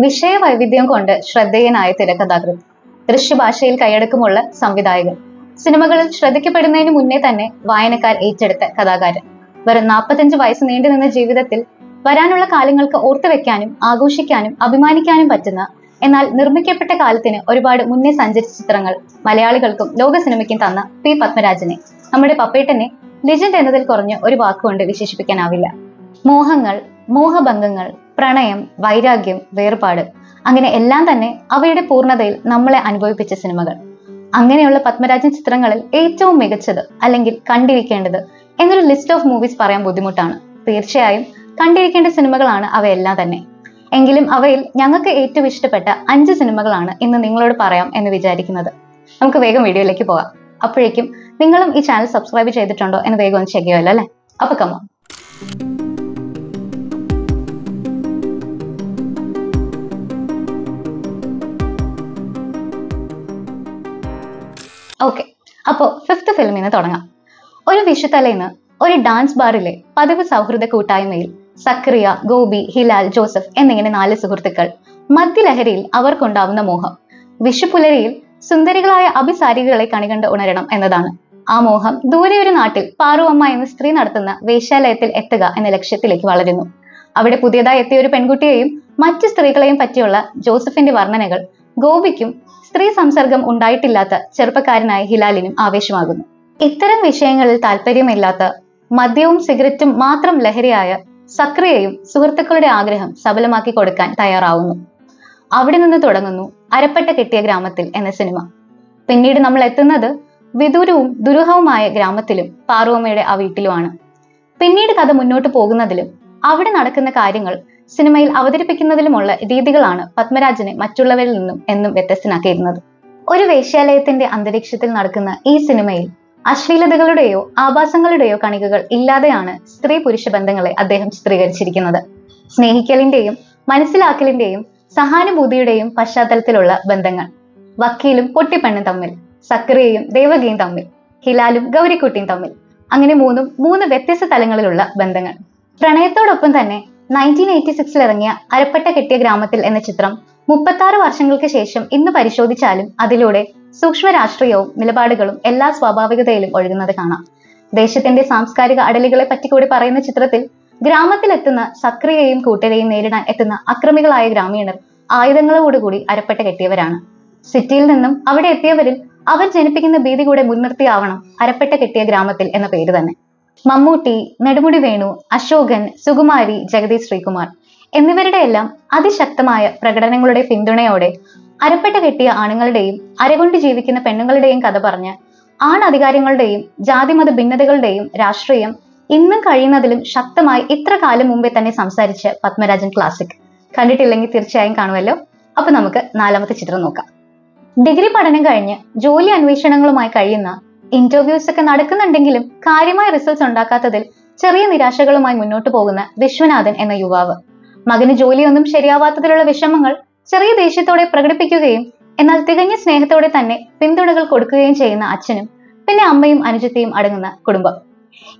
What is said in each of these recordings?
വിഷയ വൈവിധ്യം കൊണ്ട് ശ്രദ്ധേയനായ തിരക്കഥാകൃത്ത്, ദൃശ്യഭാഷയിൽ കൈയടക്കമുള്ള സംവിധായകൻ, സിനിമകളിൽ ശ്രദ്ധിക്കപ്പെടുന്നതിന് മുന്നേ തന്നെ വായനക്കാർ ഏറ്റെടുത്ത കഥാകാരൻ, വെറും 45 വയസ്സ് നീണ്ടുനിന്ന ജീവിതത്തിൽ വരാനുള്ള കാലങ്ങൾക്ക് ഓർത്തുവെക്കാനും ആഘോഷിക്കാനും അഭിമാനിക്കാനും പറ്റുന്ന, എന്നാൽ നിർമ്മിക്കപ്പെട്ട കാലത്തിന് ഒരുപാട് മുന്നേ സഞ്ചരിച്ച ചിത്രങ്ങൾ മലയാളികൾക്കും ലോക സിനിമയ്ക്കും തന്ന പി പത്മരാജനെ, നമ്മുടെ പപ്പേട്ടനെ ലെജൻഡ് എന്നതിൽ കുറഞ്ഞ ഒരു വാക്കുകൊണ്ട് വിശേഷിപ്പിക്കാനാവില്ല. മോഹങ്ങൾ, മോഹഭംഗങ്ങൾ, പ്രണയം, വൈരാഗ്യം, വേർപാട്, അങ്ങനെ എല്ലാം തന്നെ അവയുടെ പൂർണ്ണതയിൽ നമ്മളെ അനുഭവിപ്പിച്ച സിനിമകൾ. അങ്ങനെയുള്ള പത്മരാജൻ ചിത്രങ്ങളിൽ ഏറ്റവും മികച്ചത് അല്ലെങ്കിൽ കണ്ടിരിക്കേണ്ടത് എന്നൊരു ലിസ്റ്റ് ഓഫ് മൂവീസ് പറയാൻ ബുദ്ധിമുട്ടാണ്. തീർച്ചയായും കണ്ടിരിക്കേണ്ട സിനിമകളാണ് അവയെല്ലാം തന്നെ. എങ്കിലും അവയിൽ ഞങ്ങൾക്ക് ഏറ്റവും ഇഷ്ടപ്പെട്ട 5 സിനിമകളാണ് ഇന്ന് നിങ്ങളോട് പറയാം എന്ന് വിചാരിക്കുന്നത്. നമുക്ക് വേഗം വീഡിയോയിലേക്ക് പോകാം. അപ്പോഴേക്കും നിങ്ങളും ഈ ചാനൽ സബ്സ്ക്രൈബ് ചെയ്തിട്ടുണ്ടോ എന്ന് വേഗം ഒന്ന് ചെക്ക് ചെയ്യുമല്ലോ അല്ലേ? അപ്പൊ കമോ. ഓക്കെ, അപ്പോ 5th ഫിലിമിന് തുടങ്ങാം. ഒരു വിഷുത്തലേന്ന് ഒരു ഡാൻസ് ബാറിലെ പതിവ് സൗഹൃദ കൂട്ടായ്മയിൽ സക്രിയ, ഗോപി, ഹിലാൽ, ജോസഫ് എന്നിങ്ങനെ 4 സുഹൃത്തുക്കൾ. മദ്യലഹരിയിൽ അവർക്കുണ്ടാവുന്ന മോഹം വിഷുപുലരിയിൽ സുന്ദരികളായ അഭിസാരികളെ കണികണ്ട് ഉണരണം എന്നതാണ്. ആ മോഹം ദൂരെ ഒരു നാട്ടിൽ പാറുവമ്മ എന്ന സ്ത്രീ നടത്തുന്ന വേശ്യാലയത്തിൽ എത്തുക എന്ന ലക്ഷ്യത്തിലേക്ക് വളരുന്നു. അവിടെ പുതിയതായി എത്തിയ ഒരു പെൺകുട്ടിയെയും മറ്റു സ്ത്രീകളെയും പറ്റിയുള്ള ജോസഫിന്റെ വർണ്ണനകൾ ഗോപിക്കും സ്ത്രീ സംസർഗം ഉണ്ടായിട്ടില്ലാത്ത ചെറുപ്പക്കാരനായ ഹിലാലിനും ആവേശമാകുന്നു. ഇത്തരം വിഷയങ്ങളിൽ താല്പര്യമില്ലാത്ത, മദ്യവും സിഗരറ്റും മാത്രം ലഹരിയായ സക്രിയയും സുഹൃത്തുക്കളുടെ ആഗ്രഹം സഫലമാക്കി കൊടുക്കാൻ തയ്യാറാവുന്നു. അവിടെ നിന്ന് തുടങ്ങുന്നു അരപ്പട്ട കെട്ടിയ ഗ്രാമത്തിൽ എന്ന സിനിമ. പിന്നീട് നമ്മൾ എത്തുന്നത് വിദൂരവും ദുരൂഹവുമായ ഗ്രാമത്തിലും പാറുവമ്മയുടെ ആ വീട്ടിലുമാണ്. പിന്നീട് കഥ മുന്നോട്ട് പോകുന്നതിലും അവിടെ നടക്കുന്ന കാര്യങ്ങൾ സിനിമയിൽ അവതരിപ്പിക്കുന്നതിലുമുള്ള രീതികളാണ് പത്മരാജനെ മറ്റുള്ളവരിൽ നിന്നും എന്നും വ്യത്യസ്തനാക്കിയിരുന്നത്. ഒരു വേശ്യാലയത്തിന്റെ അന്തരീക്ഷത്തിൽ നടക്കുന്ന ഈ സിനിമയിൽ അശ്ലീലതകളുടെയോ ആഭാസങ്ങളുടെയോ കണികകൾ ഇല്ലാതെയാണ് സ്ത്രീ പുരുഷ ബന്ധങ്ങളെ അദ്ദേഹം ചിത്രീകരിച്ചിരിക്കുന്നത്. സ്നേഹിക്കലിന്റെയും മനസ്സിലാക്കലിന്റെയും സഹാനുഭൂതിയുടെയും പശ്ചാത്തലത്തിലുള്ള ബന്ധങ്ങൾ. വക്കീലും പൊട്ടിപ്പെണ്ണും തമ്മിൽ, സക്രിയയും ദേവകിയും തമ്മിൽ, ഹിലാലും ഗൗരിക്കുട്ടിയും തമ്മിൽ, അങ്ങനെ മൂന്ന് വ്യത്യസ്ത തലങ്ങളിലുള്ള ബന്ധങ്ങൾ. പ്രണയത്തോടൊപ്പം തന്നെ 1986 ഇറങ്ങിയ അരപ്പട്ട കെട്ടിയ ഗ്രാമത്തിൽ എന്ന ചിത്രം 36 വർഷങ്ങൾക്ക് ശേഷം ഇന്ന് പരിശോധിച്ചാലും അതിലൂടെ സൂക്ഷ്മ രാഷ്ട്രീയവും നിലപാടുകളും എല്ലാ സ്വാഭാവികതയിലും ഒഴുകുന്നത് കാണാം. ദേശത്തിന്റെ സാംസ്കാരിക അടലുകളെ പറ്റി കൂടി പറയുന്ന ചിത്രത്തിൽ ഗ്രാമത്തിലെത്തുന്ന സക്രിയയും കൂട്ടരെയും നേരിടാൻ എത്തുന്ന അക്രമികളായ ഗ്രാമീണർ ആയുധങ്ങളോടുകൂടി അരപ്പട്ട കെട്ടിയവരാണ്. സിറ്റിയിൽ നിന്നും അവിടെ എത്തിയവരിൽ അവർ ജനിപ്പിക്കുന്ന ഭീതി കൂടെ മുൻനിർത്തിയാവണം അരപ്പട്ട കെട്ടിയ ഗ്രാമത്തിൽ എന്ന പേര് തന്നെ. മമ്മൂട്ടി, നെടുമുടി വേണു, അശോകൻ, സുകുമാരി, ജഗതി ശ്രീകുമാർ എന്നിവരുടെ എല്ലാം അതിശക്തമായ പ്രകടനങ്ങളുടെ പിന്തുണയോടെ അരപ്പട്ട കെട്ടിയ ആണുങ്ങളുടെയും അരകൊണ്ട് ജീവിക്കുന്ന പെണ്ണുങ്ങളുടെയും കഥ പറഞ്ഞ് ആണധികാരങ്ങളുടെയും ജാതിമത ഭിന്നതകളുടെയും രാഷ്ട്രീയം ഇന്നും കഴിയുന്നതിലും ശക്തമായി ഇത്ര കാലം മുമ്പേ തന്നെ സംസാരിച്ച പത്മരാജൻ ക്ലാസിക്. കണ്ടിട്ടില്ലെങ്കിൽ തീർച്ചയായും കാണുമല്ലോ. അപ്പൊ നമുക്ക് 4ാമത്തെ ചിത്രം നോക്കാം. ഡിഗ്രി പഠനം കഴിഞ്ഞ് ജോലി അന്വേഷണങ്ങളുമായി കഴിയുന്ന, ഇന്റർവ്യൂസ് ഒക്കെ നടക്കുന്നുണ്ടെങ്കിലും കാര്യമായ റിസൾട്ട്സ് ഉണ്ടാക്കാത്തതിൽ ചെറിയ നിരാശകളുമായി മുന്നോട്ട് പോകുന്ന വിശ്വനാഥൻ എന്ന യുവാവ്. മകന് ജോലിയൊന്നും ശരിയാവാത്തതിലുള്ള വിഷമങ്ങൾ ചെറിയ ദേഷ്യത്തോടെ പ്രകടിപ്പിക്കുകയും എന്നാൽ തികഞ്ഞ സ്നേഹത്തോടെ തന്നെ പിന്തുണകൾ കൊടുക്കുകയും ചെയ്യുന്ന അച്ഛനും പിന്നെ അമ്മയും അനുജത്തെയും അടങ്ങുന്ന കുടുംബം.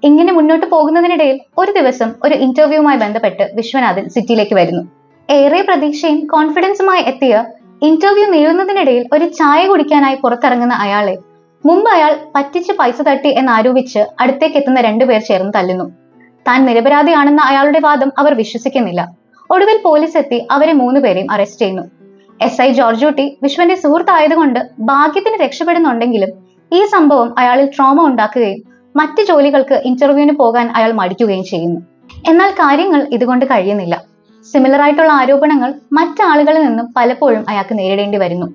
ഇങ്ങനെ മുന്നോട്ട് പോകുന്നതിനിടയിൽ ഒരു ദിവസം ഒരു ഇന്റർവ്യൂവുമായി ബന്ധപ്പെട്ട് വിശ്വനാഥൻ സിറ്റിയിലേക്ക് വരുന്നു. ഏറെ പ്രതീക്ഷയും കോൺഫിഡൻസുമായി എത്തിയ ഇന്റർവ്യൂ നീളുന്നതിനിടയിൽ ഒരു ചായ കുടിക്കാനായി പുറത്തിറങ്ങുന്ന അയാളെ മുമ്പ് അയാൾ പറ്റിച്ച് പൈസ തട്ടി എന്നാരോപിച്ച് അടുത്തേക്ക് എത്തുന്ന 2 പേർ ചേർന്ന് തല്ലുന്നു. താൻ നിരപരാധിയാണെന്ന അയാളുടെ വാദം അവർ വിശ്വസിക്കുന്നില്ല. ഒടുവിൽ പോലീസ് എത്തി അവരെ 3 പേരെയും അറസ്റ്റ് ചെയ്യുന്നു. SI ജോർജൂട്ടി വിശ്വന്റെ സുഹൃത്തായതുകൊണ്ട് ഭാഗ്യത്തിന് രക്ഷപ്പെടുന്നുണ്ടെങ്കിലും ഈ സംഭവം അയാളിൽ ട്രോമ ഉണ്ടാക്കുകയും മറ്റ് ജോലികൾക്ക് ഇന്റർവ്യൂവിന് പോകാൻ അയാൾ മടിക്കുകയും ചെയ്യുന്നു. എന്നാൽ കാര്യങ്ങൾ ഇതുകൊണ്ട് കഴിയുന്നില്ല. സിമിലർ ആയിട്ടുള്ള ആരോപണങ്ങൾ മറ്റാളുകളിൽ നിന്നും പലപ്പോഴും അയാൾക്ക് നേരിടേണ്ടി വരുന്നു.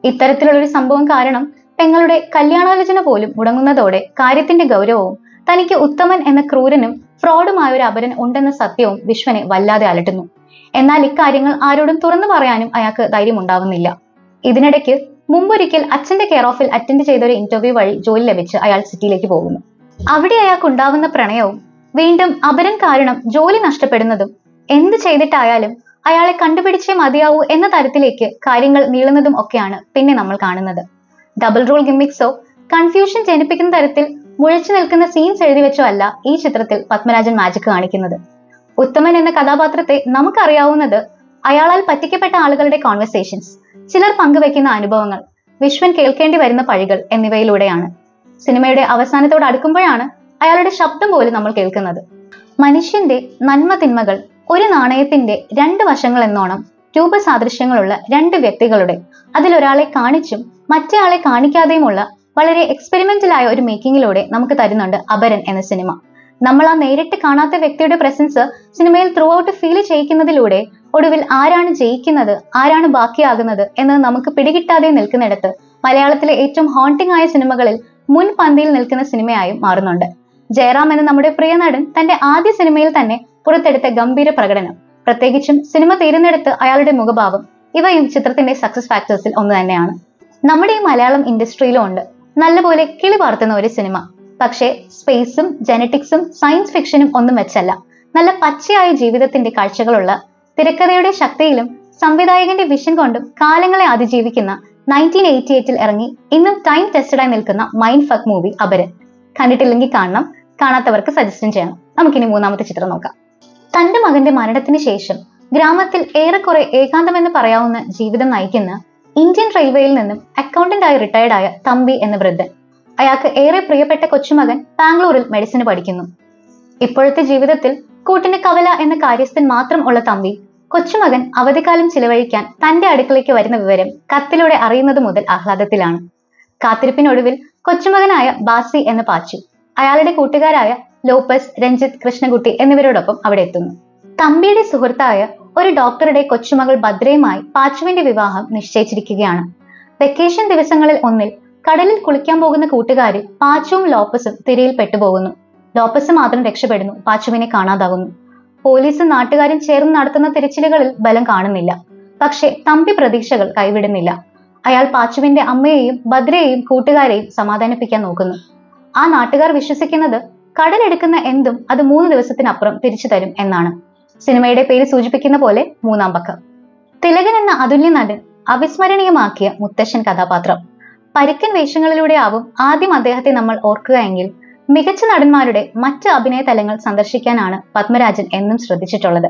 ഇത്തരത്തിലുള്ളൊരു സംഭവം കാരണം പെങ്ങളുടെ കല്യാണാലോചന പോലും മുടങ്ങുന്നതോടെ കാര്യത്തിന്റെ ഗൗരവവും തനിക്ക് ഉത്തമൻ എന്ന ക്രൂരനും ഫ്രോഡുമായ ഒരു അപരൻ ഉണ്ടെന്ന സത്യവും വിശ്വനെ വല്ലാതെ അലട്ടുന്നു. എന്നാൽ ഇക്കാര്യങ്ങൾ ആരോടും തുറന്നു പറയാനും അയാൾക്ക് ധൈര്യം ഉണ്ടാവുന്നില്ല. ഇതിനിടയ്ക്ക് മുമ്പൊരിക്കൽ അച്ഛന്റെ കെയർ ഓഫിൽ അറ്റൻഡ് ചെയ്ത ഒരു ഇന്റർവ്യൂ വഴി ജോലി ലഭിച്ച് അയാൾ സിറ്റിയിലേക്ക് പോകുന്നു. അവിടെ അയാൾക്ക് ഉണ്ടാവുന്ന പ്രണയവും വീണ്ടും അപരൻ കാരണം ജോലി നഷ്ടപ്പെടുന്നതും എന്ത് ചെയ്തിട്ടായാലും അയാളെ കണ്ടുപിടിച്ചേ മതിയാവൂ എന്ന തരത്തിലേക്ക് കാര്യങ്ങൾ നീളുന്നതും ഒക്കെയാണ് പിന്നെ നമ്മൾ കാണുന്നത്. ഡബിൾ റോൾ ഗിമ്മിക്സോ കൺഫ്യൂഷൻ ജനിപ്പിക്കുന്ന തരത്തിൽ മുഴച്ചു നിൽക്കുന്ന സീൻസ് എഴുതി വെച്ചോ അല്ല ഈ ചിത്രത്തിൽ പത്മരാജൻ മാജിക് കാണിക്കുന്നത്. ഉത്തമൻ എന്ന കഥാപാത്രത്തെ നമുക്കറിയാവുന്നത് അയാളാൽ പറ്റിക്കപ്പെട്ട ആളുകളുടെ കോൺവെർസേഷൻസ്, ചിലർ പങ്കുവെക്കുന്ന അനുഭവങ്ങൾ, വിശ്വൻ കേൾക്കേണ്ടി വരുന്ന പഴികൾ എന്നിവയിലൂടെയാണ്. സിനിമയുടെ അവസാനത്തോട് അടുക്കുമ്പോഴാണ് അയാളുടെ ശബ്ദം പോലും നമ്മൾ കേൾക്കുന്നത്. മനുഷ്യന്റെ നന്മ തിന്മകൾ ഒരു നാണയത്തിന്റെ രണ്ട് വശങ്ങൾ എന്നോണം രൂപസാദൃശ്യങ്ങളുള്ള രണ്ട് വ്യക്തികളുടെ, അതിലൊരാളെ കാണിച്ചും മറ്റേയാളെ കാണിക്കാതെയുമുള്ള വളരെ എക്സ്പെരിമെന്റലായ ഒരു മേക്കിങ്ങിലൂടെ നമുക്ക് തരുന്നുണ്ട് അപരൻ എന്ന സിനിമ. നമ്മൾ ആ നേരിട്ട് കാണാത്ത വ്യക്തിയുടെ പ്രസൻസ് സിനിമയിൽ ത്രൂ ഔട്ട് ഫീൽ ചെയ്യിക്കുന്നതിലൂടെ ഒടുവിൽ ആരാണ് ജയിക്കുന്നത്, ആരാണ് ബാക്കിയാകുന്നത് എന്നത് നമുക്ക് പിടികിട്ടാതെ നിൽക്കുന്നിടത്ത് മലയാളത്തിലെ ഏറ്റവും ഹോണ്ടിങ് ആയ സിനിമകളിൽ മുൻപന്തിയിൽ നിൽക്കുന്ന സിനിമയായും മാറുന്നുണ്ട്. ജയറാം എന്ന നമ്മുടെ പ്രിയ നടൻ തന്റെ ആദ്യ സിനിമയിൽ തന്നെ പുറത്തെടുത്ത ഗംഭീര പ്രകടനം, പ്രത്യേകിച്ചും സിനിമ തീരുന്നിടത്ത് അയാളുടെ മുഖഭാവം, ഇവയും ചിത്രത്തിന്റെ സക്സസ് ഫാക്ടേഴ്സിൽ ഒന്ന് തന്നെയാണ്. നമ്മുടെ ഈ മലയാളം ഇൻഡസ്ട്രിയിലും ഉണ്ട് നല്ലപോലെ കിളി പാർത്തുന്ന ഒരു സിനിമ. പക്ഷേ സ്പേസും ജനറ്റിക്സും സയൻസ് ഫിക്ഷനും ഒന്നും വെച്ചല്ല, നല്ല പച്ചയായ ജീവിതത്തിന്റെ കാഴ്ചകളുള്ള, തിരക്കഥയുടെ ശക്തിയിലും സംവിധായകന്റെ വിഷൻ കൊണ്ടും കാലങ്ങളെ അതിജീവിക്കുന്ന 1988 ഇറങ്ങി ഇന്നും ടൈം ടെസ്റ്റഡ് ആയി നിൽക്കുന്ന മൈൻഡ് ഫക്ക് മൂവി അപരൻ. കണ്ടിട്ടില്ലെങ്കിൽ കാണണം, കാണാത്തവർക്ക് സജഷൻ ചെയ്യണം. നമുക്കിനി മൂന്നാമത്തെ ചിത്രം നോക്കാം. തന്റെ മകന്റെ മരണത്തിന് ശേഷം ഗ്രാമത്തിൽ ഏറെക്കുറെ ഏകാന്തമെന്ന് പറയാവുന്ന ജീവിതം നയിക്കുന്ന ഇന്ത്യൻ റെയിൽവേയിൽ നിന്നും അക്കൗണ്ടന്റ് ആയി റിട്ടയർഡ് ആയ തമ്പി എന്ന വൃദ്ധൻ. അയാൾക്ക് ഏറെ പ്രിയപ്പെട്ട കൊച്ചുമകൻ ബാംഗ്ലൂരിൽ മെഡിസിന് പഠിക്കുന്നു. ഇപ്പോഴത്തെ ജീവിതത്തിൽ കൂട്ടിന് കവല എന്ന കാര്യസ്ഥൻ മാത്രം ഉള്ള തമ്പി കൊച്ചുമകൻ അവധിക്കാലം ചിലവഴിക്കാൻ തന്റെ അടുക്കളയ്ക്ക് വരുന്ന വിവരം കത്തിലൂടെ അറിയുന്നത് മുതൽ ആഹ്ലാദത്തിലാണ്. കാത്തിരിപ്പിനൊടുവിൽ കൊച്ചുമകനായ ബാസി എന്ന പാച്ചു അയാളുടെ കൂട്ടുകാരായ ലോപ്പസ്, രഞ്ജിത്ത്, കൃഷ്ണകുട്ടി എന്നിവരോടൊപ്പം അവിടെ എത്തുന്നു. തമ്പിയുടെ സുഹൃത്തായ ഒരു ഡോക്ടറുടെ കൊച്ചുമകൾ ഭദ്രയുമായി പാച്ചുവിന്റെ വിവാഹം നിശ്ചയിച്ചിരിക്കുകയാണ്. വെക്കേഷൻ ദിവസങ്ങളിൽ ഒന്നിൽ കടലിൽ കുളിക്കാൻ പോകുന്ന കൂട്ടുകാരിൽ പാച്ചുവും ലോപ്പസും തിരയിൽ പെട്ടുപോകുന്നു. ലോപ്പസ് മാത്രം രക്ഷപ്പെടുന്നു, പാച്ചുവിനെ കാണാതാകുന്നു. പോലീസും നാട്ടുകാരും ചേർന്ന് നടത്തുന്ന തിരച്ചിലുകളിൽ ബലം കാണുന്നില്ല. പക്ഷെ തമ്പി പ്രതീക്ഷകൾ കൈവിടുന്നില്ല. അയാൾ പാച്ചുവിന്റെ അമ്മയെയും ഭദ്രയെയും കൂട്ടുകാരെയും സമാധാനിപ്പിക്കാൻ നോക്കുന്നു. ആ നാട്ടുകാർ വിശ്വസിക്കുന്നത് കടലെടുക്കുന്ന എന്തും അത് 3 ദിവസത്തിനപ്പുറം തിരിച്ചു തരും എന്നാണ്. സിനിമയുടെ പേര് സൂചിപ്പിക്കുന്ന പോലെ മൂന്നാം പക്കം. തിലകൻ എന്ന അതുല്യ നടൻ അവിസ്മരണീയമാക്കിയ മുത്തശ്ശൻ കഥാപാത്രം. പരിക്കൻ വേഷങ്ങളിലൂടെ ആവും ആദ്യം അദ്ദേഹത്തെ നമ്മൾ ഓർക്കുക എങ്കിൽ മികച്ച നടന്മാരുടെ മറ്റ് അഭിനയ തലങ്ങൾ സന്ദർശിക്കാനാണ് പത്മരാജൻ എന്നും ശ്രദ്ധിച്ചിട്ടുള്ളത്.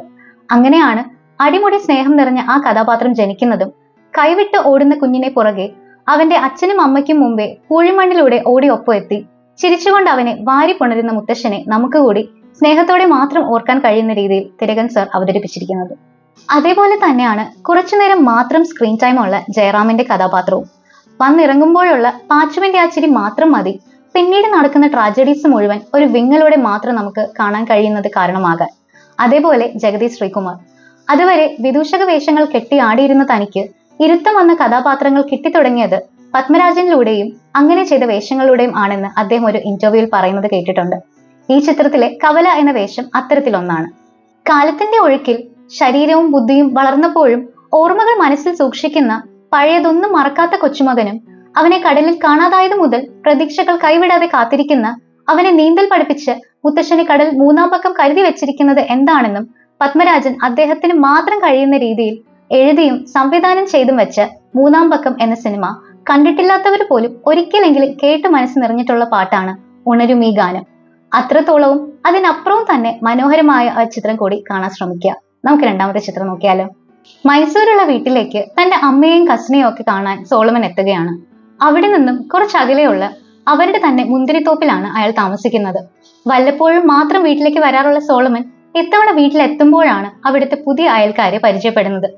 അങ്ങനെയാണ് അടിമുടി സ്നേഹം നിറഞ്ഞ ആ കഥാപാത്രം ജനിക്കുന്നതും കൈവിട്ട് ഓടുന്ന കുഞ്ഞിനെ പുറകെ അവന്റെ അച്ഛനും അമ്മയ്ക്കും മുമ്പേ പൂഴിമണ്ണിലൂടെ ഓടി ഒപ്പമെത്തി ചിരിച്ചുകൊണ്ട് അവനെ വാരി പുണരുന്ന മുത്തശ്ശനെ നമുക്ക് കൂടി സ്നേഹത്തോടെ മാത്രം ഓർക്കാൻ കഴിയുന്ന രീതിയിൽ തിലകൻ സർ അവതരിപ്പിച്ചിരിക്കുന്നത്. അതേപോലെ തന്നെയാണ് കുറച്ചുനേരം മാത്രം സ്ക്രീൻ ടൈം ഉള്ള ജയറാമിന്റെ കഥാപാത്രവും. വന്നിറങ്ങുമ്പോഴുള്ള പാച്ചുവിന്റെ ആ ചിരി മാത്രം മതി പിന്നീട് നടക്കുന്ന ട്രാജഡീസ് മുഴുവൻ ഒരു വിങ്ങലോടെ മാത്രം നമുക്ക് കാണാൻ കഴിയുന്നത് കാരണമാകാൻ. അതേപോലെ ജഗദീഷ് ശ്രീകുമാർ. അതുവരെ വിദൂഷക വേഷങ്ങൾ കെട്ടിയാടിയിരുന്ന തനിക്ക് ഇരുത്തം വന്ന കഥാപാത്രങ്ങൾ കിട്ടിത്തുടങ്ങിയത് പത്മരാജനിലൂടെയും അങ്ങനെ ചെയ്ത വേഷങ്ങളിലൂടെയും ആണെന്ന് അദ്ദേഹം ഒരു ഇന്റർവ്യൂവിൽ പറയുന്നത് കേട്ടിട്ടുണ്ട്. ഈ ചിത്രത്തിലെ കവല എന്ന വേഷം അത്തരത്തിലൊന്നാണ്. കാലത്തിന്റെ ഒഴുക്കിൽ ശരീരവും ബുദ്ധിയും വളർന്നപ്പോഴും ഓർമ്മകൾ മനസ്സിൽ സൂക്ഷിക്കുന്ന പഴയതൊന്നും മറക്കാത്ത കൊച്ചുമകനും അവനെ കടലിൽ കാണാതായത് മുതൽ പ്രതീക്ഷകൾ കൈവിടാതെ കാത്തിരിക്കുന്ന അവനെ നീന്തൽ പഠിപ്പിച്ച് മുത്തശ്ശനെ കടൽ മൂന്നാം പക്കം കരുതി വെച്ചിരിക്കുന്നത് എന്താണെന്നും പത്മരാജൻ അദ്ദേഹത്തിന് മാത്രം കഴിയുന്ന രീതിയിൽ എഴുതിയും സംവിധാനം ചെയ്തും വെച്ച മൂന്നാം പക്കം എന്ന സിനിമ കണ്ടിട്ടില്ലാത്തവർ പോലും ഒരിക്കലെങ്കിലും കേട്ട് മനസ്സ് നിറഞ്ഞിട്ടുള്ള പാട്ടാണ് ഉണരും ഈ ഗാനം. അത്രത്തോളവും അതിനപ്പുറവും തന്നെ മനോഹരമായ ആ ചിത്രം കൂടി കാണാൻ ശ്രമിക്കുക. നമുക്ക് രണ്ടാമത്തെ ചിത്രം നോക്കിയാലോ. മൈസൂരുള്ള വീട്ടിലേക്ക് തന്റെ അമ്മയെയും കസിനെയും ഒക്കെ കാണാൻ സോളമൻ എത്തുകയാണ്. അവിടെ നിന്നും കുറച്ചകലെയുള്ള അവരുടെ തന്നെ മുന്തിരിത്തോപ്പിലാണ് അയാൾ താമസിക്കുന്നത്. വല്ലപ്പോഴും മാത്രം വീട്ടിലേക്ക് വരാറുള്ള സോളമൻ ഇത്തവണ വീട്ടിലെത്തുമ്പോഴാണ് അവിടുത്തെ പുതിയ അയൽക്കാരെ പരിചയപ്പെടുന്നത്.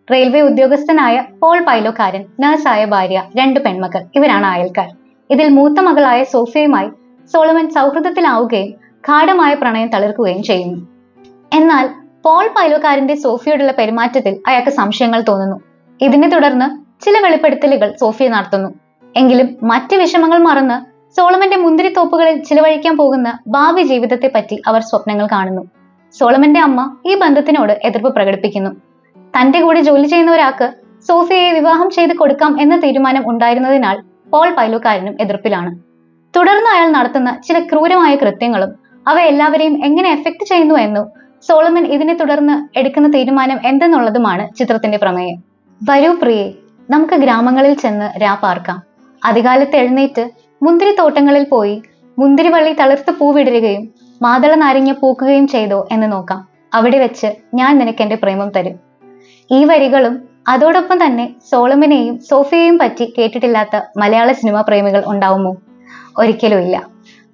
റെയിൽവേ ഉദ്യോഗസ്ഥനായ പോൾ പൈലോക്കാരൻ, നഴ്സായ ഭാര്യ, 2 പെൺമക്കൾ, ഇവരാണ് അയൽക്കാർ. ഇതിൽ മൂത്ത മകളായ സോഫിയയുമായി സോളമൻ സൗഹൃദത്തിലാവുകയും ഗാഢമായ പ്രണയം തളിർക്കുകയും ചെയ്യുന്നു. എന്നാൽ പോൾ പൈലോക്കാരന്റെ സോഫിയോടുള്ള പെരുമാറ്റത്തിൽ അയാൾക്ക് സംശയങ്ങൾ തോന്നുന്നു. ഇതിനെ തുടർന്ന് ചില വെളിപ്പെടുത്തലുകൾ സോഫിയ നടത്തുന്നു. എങ്കിലും മറ്റ് വിഷമങ്ങൾ മറന്ന് സോളമന്റെ മുന്തിരിത്തോപ്പുകളിൽ ചിലവഴിക്കാൻ പോകുന്ന ഭാവി ജീവിതത്തെ പറ്റി അവർ സ്വപ്നങ്ങൾ കാണുന്നു. സോളമന്റെ അമ്മ ഈ ബന്ധത്തിനോട് എതിർപ്പ് പ്രകടിപ്പിക്കുന്നു. തന്റെ കൂടെ ജോലി ചെയ്യുന്ന ഒരാൾക്ക് സോഫിയയെ വിവാഹം ചെയ്ത് കൊടുക്കാം എന്ന തീരുമാനം ഉണ്ടായിരുന്നതിനാൽ പോൾ പൈലോക്കാരനും എതിർപ്പിലാണ്. തുടർന്ന് അയാൾ നടത്തുന്ന ചില ക്രൂരമായ കൃത്യങ്ങളും അവ എല്ലാവരെയും എങ്ങനെ എഫക്ട് ചെയ്യുന്നു എന്നും സോളമൻ ഇതിനെ തുടർന്ന് എടുക്കുന്ന തീരുമാനം എന്തെന്നുള്ളതുമാണ് ചിത്രത്തിന്റെ പ്രമേയം. വരൂ പ്രിയേ, നമുക്ക് ഗ്രാമങ്ങളിൽ ചെന്ന് പാർക്കാം. അതികാലത്ത് എഴുന്നേറ്റ് മുന്തിരിത്തോട്ടങ്ങളിൽ പോയി മുന്തിരിവള്ളി തളിർത്ത് പൂവിടരുകയും മാതള നാരങ്ങ പൂക്കുകയും ചെയ്തോ എന്ന് നോക്കാം. അവിടെ വെച്ച് ഞാൻ നിനക്ക് എന്റെ പ്രേമം തരും. ഈ വരികളും അതോടൊപ്പം തന്നെ സോളമനെയും സോഫിയയെയും പറ്റി കേട്ടിട്ടില്ലാത്ത മലയാള സിനിമാ പ്രേമികൾ ഉണ്ടാവുമോ? ഒരിക്കലും ഇല്ല.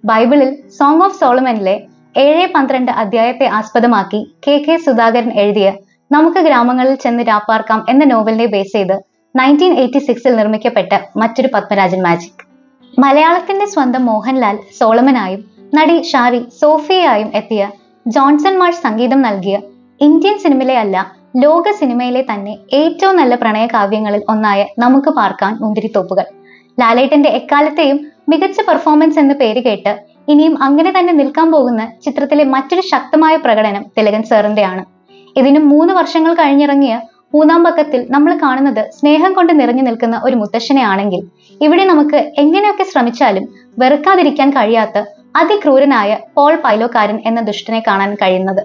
ബൈബിളിൽ സോങ് ഓഫ് സോളമനിലെ 7-12 അധ്യായത്തെ ആസ്പദമാക്കി കെ സുധാകരൻ എഴുതിയ നമുക്ക് ഗ്രാമങ്ങളിൽ ചെന്ന് രാപ്പാർക്കാം എന്ന നോവലിനെ ബേസ് ചെയ്ത് 1986 നിർമ്മിക്കപ്പെട്ട മറ്റൊരു പത്മരാജൻ മാജിക്. മലയാളത്തിന്റെ സ്വന്തം മോഹൻലാൽ സോളമനായും നടി ഷാരി സോഫിയയായും എത്തിയ ജോൺസൺ മാഷ് സംഗീതം നൽകിയ ഇന്ത്യൻ സിനിമയിലെ അല്ല ലോക സിനിമയിലെ തന്നെ ഏറ്റവും നല്ല പ്രണയകാവ്യങ്ങളിൽ ഒന്നായ നമുക്ക് പാർക്കാൻ മുന്തിരിത്തോപ്പുകൾ. ലാലേട്ടന്റെ എക്കാലത്തെയും മികച്ച പെർഫോമൻസ് എന്ന് പേര് കേട്ട് ഇനിയും അങ്ങനെ തന്നെ നിൽക്കാൻ പോകുന്ന ചിത്രത്തിലെ മറ്റൊരു ശക്തമായ പ്രകടനം തിലകൻ സാറിന്റെയാണ്. ഇതിനും 3 വർഷങ്ങൾ കഴിഞ്ഞിറങ്ങിയ 3-ാം പക്കത്തിൽ നമ്മൾ കാണുന്നത് സ്നേഹം കൊണ്ട് നിറഞ്ഞു നിൽക്കുന്ന ഒരു മുത്തശ്ശനെ ആണെങ്കിൽ ഇവിടെ നമുക്ക് എങ്ങനെയൊക്കെ ശ്രമിച്ചാലും വെറുക്കാതിരിക്കാൻ കഴിയാത്ത അതിക്രൂരനായ പോൾ പൈലോക്കാരൻ എന്ന ദുഷ്ടനെ കാണാൻ കഴിയുന്നത്.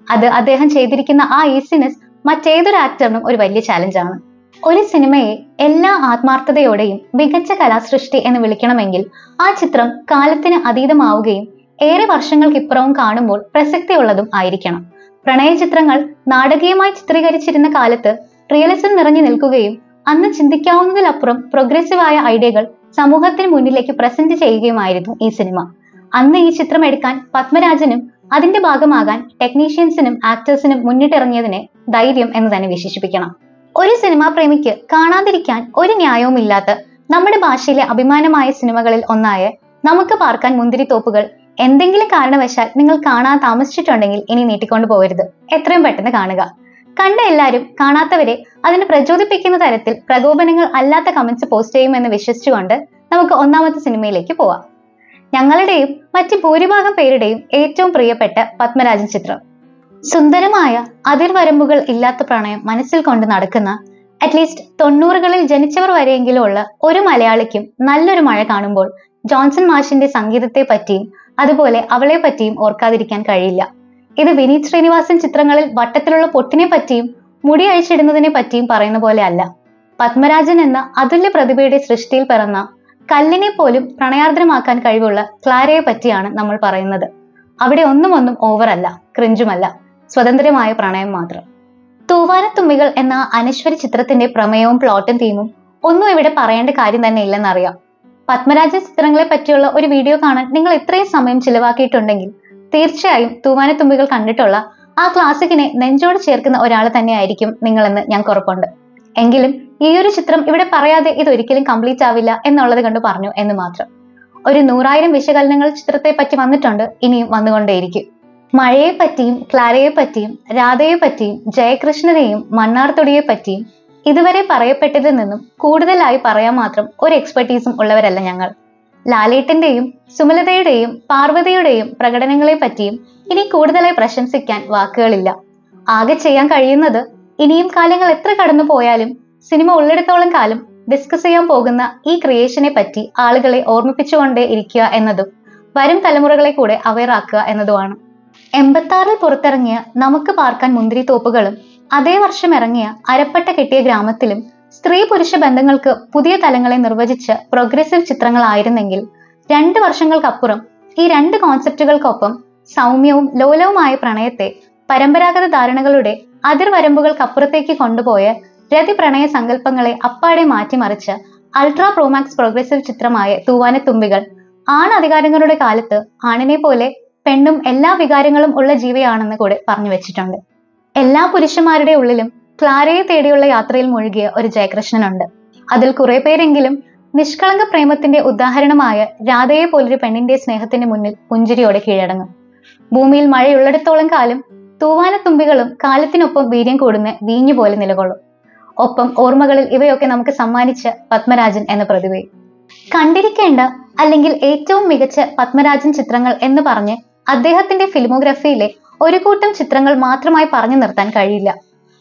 അത് അദ്ദേഹം ചെയ്തിരിക്കുന്ന ആ ഈസിനെസ് മറ്റേതൊരു ആക്ടറിനും ഒരു വലിയ ചാലഞ്ചാണ്. ഒരു സിനിമയെ എല്ലാ ആത്മാർത്ഥതയോടെയും മികച്ച കലാസൃഷ്ടി എന്ന് വിളിക്കണമെങ്കിൽ ആ ചിത്രം കാലത്തിന് അതീതമാവുകയും ഏറെ വർഷങ്ങൾക്കിപ്പുറവും കാണുമ്പോൾ പ്രസക്തിയുള്ളതും ആയിരിക്കണം. പ്രണയ ചിത്രങ്ങൾ നാടകീയമായി ചിത്രീകരിച്ചിരുന്ന കാലത്ത് റിയലിസം നിറഞ്ഞു നിൽക്കുകയും അന്ന് ചിന്തിക്കാവുന്നതിലപ്പുറം പ്രോഗ്രസീവായ ഐഡിയകൾ സമൂഹത്തിന് മുന്നിലേക്ക് പ്രസന്റ് ചെയ്യുകയുമായിരുന്നു ഈ സിനിമ. അന്ന് ഈ ചിത്രം എടുക്കാൻ പത്മരാജനും അതിന്റെ ഭാഗമാകാൻ ടെക്നീഷ്യൻസിനും ആക്ടേഴ്സിനും മുന്നിട്ടിറങ്ങിയതിനെ ധൈര്യം എന്ന് തന്നെ വിശേഷിപ്പിക്കണം. ഒരു സിനിമാ പ്രേമിക്ക് കാണാതിരിക്കാൻ ഒരു ന്യായവുമില്ലാത്ത നമ്മുടെ ഭാഷയിലെ അഭിമാനമായ സിനിമകളിൽ ഒന്നായ നമുക്ക് പാർക്കാൻ മുന്തിരിത്തോപ്പുകൾ എന്തെങ്കിലും കാരണവശാൽ നിങ്ങൾ കാണാൻ താമസിച്ചിട്ടുണ്ടെങ്കിൽ ഇനി നീട്ടിക്കൊണ്ടു പോകരുത്. എത്രയും പെട്ടെന്ന് കാണുക. കണ്ട എല്ലാവരും കാണാത്തവരെ അതിന് പ്രചോദിപ്പിക്കുന്ന തരത്തിൽ പ്രകോപനങ്ങൾ അല്ലാത്ത കമന്റ്സ് പോസ്റ്റ് ചെയ്യുമെന്ന് വിശ്വസിച്ചുകൊണ്ട് നമുക്ക് 1-ാമത്തെ സിനിമയിലേക്ക് പോവാം. ഞങ്ങളുടെയും മറ്റ് ഭൂരിഭാഗം പേരുടെയും ഏറ്റവും പ്രിയപ്പെട്ട പത്മരാജൻ ചിത്രം. സുന്ദരമായ അതിർവരമ്പുകൾ ഇല്ലാത്ത പ്രണയം മനസ്സിൽ കൊണ്ട് നടക്കുന്ന അറ്റ്ലീസ്റ്റ് 90കളിൽ ജനിച്ചവർ വരെയെങ്കിലും ഉള്ള ഒരു മലയാളിക്കും നല്ലൊരു മഴ കാണുമ്പോൾ ജോൺസൺ മാഷിന്റെ സംഗീതത്തെ പറ്റിയും അതുപോലെ അവളെ പറ്റിയും ഓർക്കാതിരിക്കാൻ കഴിയില്ല. ഇത് വിനീത് ശ്രീനിവാസൻ ചിത്രങ്ങളിൽ വട്ടത്തിലുള്ള പൊട്ടിനെ പറ്റിയും മുടി അഴിച്ചിടുന്നതിനെ പറ്റിയും പറയുന്ന പോലെ അല്ല. പത്മരാജൻ എന്ന അതുല്യ പ്രതിഭയുടെ സൃഷ്ടിയിൽ പിറന്ന കല്ലിനെ പോലും പ്രണയാർദ്രമാക്കാൻ കഴിവുള്ള ക്ലാരയെ പറ്റിയാണ് നമ്മൾ പറയുന്നത്. അവിടെ ഒന്നും ഓവർ അല്ല, ക്രിഞ്ചുമല്ല, സ്വതന്ത്രമായ പ്രണയം മാത്രം. തൂവാനത്തുമ്പികൾ എന്ന അനശ്വരി ചിത്രത്തിന്റെ പ്രമേയവും പ്ലോട്ടും തീമും ഒന്നും ഇവിടെ പറയേണ്ട കാര്യം തന്നെ ഇല്ലെന്നറിയാം. പത്മരാജൻ ചിത്രങ്ങളെ പറ്റിയുള്ള ഒരു വീഡിയോ കാണാൻ നിങ്ങൾ ഇത്രയും സമയം ചിലവാക്കിയിട്ടുണ്ടെങ്കിൽ തീർച്ചയായും തൂവാനത്തുമ്പികൾ കണ്ടിട്ടുള്ള ആ ക്ലാസിക്കിനെ നെഞ്ചോട് ചേർക്കുന്ന ഒരാൾ തന്നെയായിരിക്കും നിങ്ങളെന്ന് ഞങ്ങൾക്ക് ഉറപ്പുണ്ട്. എങ്കിലും ഈ ഒരു ചിത്രം ഇവിടെ പറയാതെ ഇതൊരിക്കലും കംപ്ലീറ്റ് ആവില്ല എന്നുള്ളത് കൊണ്ട് പറഞ്ഞു എന്ന് മാത്രം. ഒരു 100,000 വിശകലനങ്ങൾ ചിത്രത്തെ പറ്റി വന്നിട്ടുണ്ട്, ഇനിയും വന്നുകൊണ്ടേയിരിക്കും. മഴയെ പറ്റിയും ക്ലാരയെ പറ്റിയും രാധയെ പറ്റിയും ജയകൃഷ്ണനെയും മണ്ണാർതൊടിയെ പറ്റിയും ഇതുവരെ പറയപ്പെട്ടതിൽ നിന്നും കൂടുതലായി പറയാൻ മാത്രം ഒരു എക്സ്പെർട്ടീസും ഉള്ളവരല്ല ഞങ്ങൾ. ലാലേട്ടന്റെയും സുമലതയുടെയും പാർവതിയുടെയും പ്രകടനങ്ങളെ പറ്റിയും ഇനി കൂടുതലായി പ്രശംസിക്കാൻ വാക്കുകളില്ല. ആകെ ചെയ്യാൻ കഴിയുന്നത് ഇനിയും കാലങ്ങൾ എത്ര കടന്നു പോയാലും സിനിമ ഉള്ളിടത്തോളം കാലം ഡിസ്കസ് ചെയ്യാൻ പോകുന്ന ഈ ക്രിയേഷനെ പറ്റി ആളുകളെ ഓർമ്മിപ്പിച്ചുകൊണ്ടേ ഇരിക്കുക എന്നതും വരും തലമുറകളെ കൂടെ അവെയർ ആക്കുക എന്നതുമാണ്. 86-ൽ പുറത്തിറങ്ങിയ നമുക്ക് പാർക്കാൻ മുന്തിരിത്തോപ്പുകളും അതേ വർഷം ഇറങ്ങിയ അരപ്പട്ട കെട്ടിയ ഗ്രാമത്തിലും സ്ത്രീ പുരുഷ ബന്ധങ്ങൾക്ക് പുതിയ തലങ്ങളെ നിർവചിച്ച പ്രോഗ്രസീവ് ചിത്രങ്ങളായിരുന്നെങ്കിൽ 2 വർഷങ്ങൾക്കപ്പുറം ഈ 2 കോൺസെപ്റ്റുകൾക്കൊപ്പം സൗമ്യവും ലോലവുമായ പ്രണയത്തെ പരമ്പരാഗത ധാരണകളുടെ അതിർവരമ്പുകൾക്കപ്പുറത്തേക്ക് കൊണ്ടുപോയ രതി പ്രണയ സങ്കല്പങ്ങളെ അപ്പാടെ മാറ്റിമറിച്ച് അൾട്രാ പ്രോമാക്സ് പ്രോഗ്രസീവ് ചിത്രമായ തൂവാനത്തുമ്പികൾ ആണധികാരങ്ങളുടെ കാലത്ത് ആണിനെ പോലെ പെണ്ണും എല്ലാ വികാരങ്ങളും ഉള്ള ജീവിയാണെന്ന് കൂടെ പറഞ്ഞു വെച്ചിട്ടുണ്ട്. എല്ലാ പുരുഷന്മാരുടെ ഉള്ളിലും ക്ലാരയെ തേടിയുള്ള യാത്രയിൽ മുഴുകിയ ഒരു ജയകൃഷ്ണനുണ്ട്. അതിൽ കുറെ പേരെങ്കിലും നിഷ്കളങ്ക പ്രേമത്തിന്റെ ഉദാഹരണമായ രാധയെ പോലൊരു പെണ്ണിന്റെ സ്നേഹത്തിന് മുന്നിൽ പുഞ്ചിരിയോടെ കീഴടങ്ങും. ഭൂമിയിൽ മഴയുള്ളിടത്തോളം കാലം തൂവാനത്തുമ്പികളും കാലത്തിനൊപ്പം വീര്യം കൂടുന്ന വീഞ്ഞു പോലെ നിലകൊള്ളും. ഒപ്പം ഓർമ്മകളിൽ ഇവയൊക്കെ നമുക്ക് സമ്മാനിച്ച പത്മരാജൻ എന്ന പ്രതിഭയെ കണ്ടിരിക്കേണ്ട അല്ലെങ്കിൽ ഏറ്റവും മികച്ച പത്മരാജൻ ചിത്രങ്ങൾ എന്ന് പറഞ്ഞ് അദ്ദേഹത്തിന്റെ ഫിലിമോഗ്രഫിയിലെ ഒരു കൂട്ടം ചിത്രങ്ങൾ മാത്രമായി പറഞ്ഞു നിർത്താൻ കഴിയില്ല.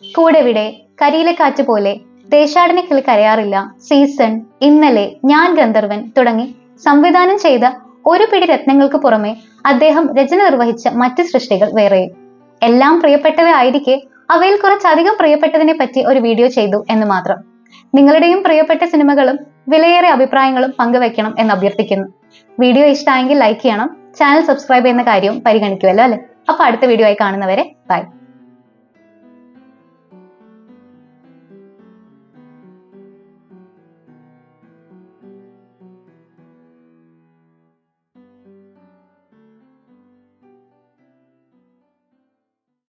കൂടെവിടെ, കരിയിലെ കാറ്റ് പോലെ, ദേശാടന കിളി കരയാറില്ല, സീസൺ, ഇന്നലെ, ഞാൻ ഗന്ധർവൻ തുടങ്ങി സംവിധാനം ചെയ്ത ഒരു പിടി രത്നങ്ങൾക്ക് പുറമെ അദ്ദേഹം രചന നിർവഹിച്ച മറ്റ് സൃഷ്ടികൾ വേറെയും. എല്ലാം പ്രിയപ്പെട്ടവയായിരിക്കെ അവയിൽ കുറച്ചധികം പ്രിയപ്പെട്ടതിനെ പറ്റി ഒരു വീഡിയോ ചെയ്തു എന്ന് മാത്രം. നിങ്ങളുടെയും പ്രിയപ്പെട്ട സിനിമകളും വിലയേറെ അഭിപ്രായങ്ങളും പങ്കുവെക്കണം എന്ന് അഭ്യർത്ഥിക്കുന്നു. വീഡിയോ ഇഷ്ടമായെങ്കിൽ ലൈക്ക് ചെയ്യണം, ചാനൽ സബ്സ്ക്രൈബ് ചെയ്യുന്ന കാര്യവും പരിഗണിക്കുമല്ലോ അല്ലെ. അപ്പൊ അടുത്ത വീഡിയോ ആയി കാണുന്നവരെ ബൈ.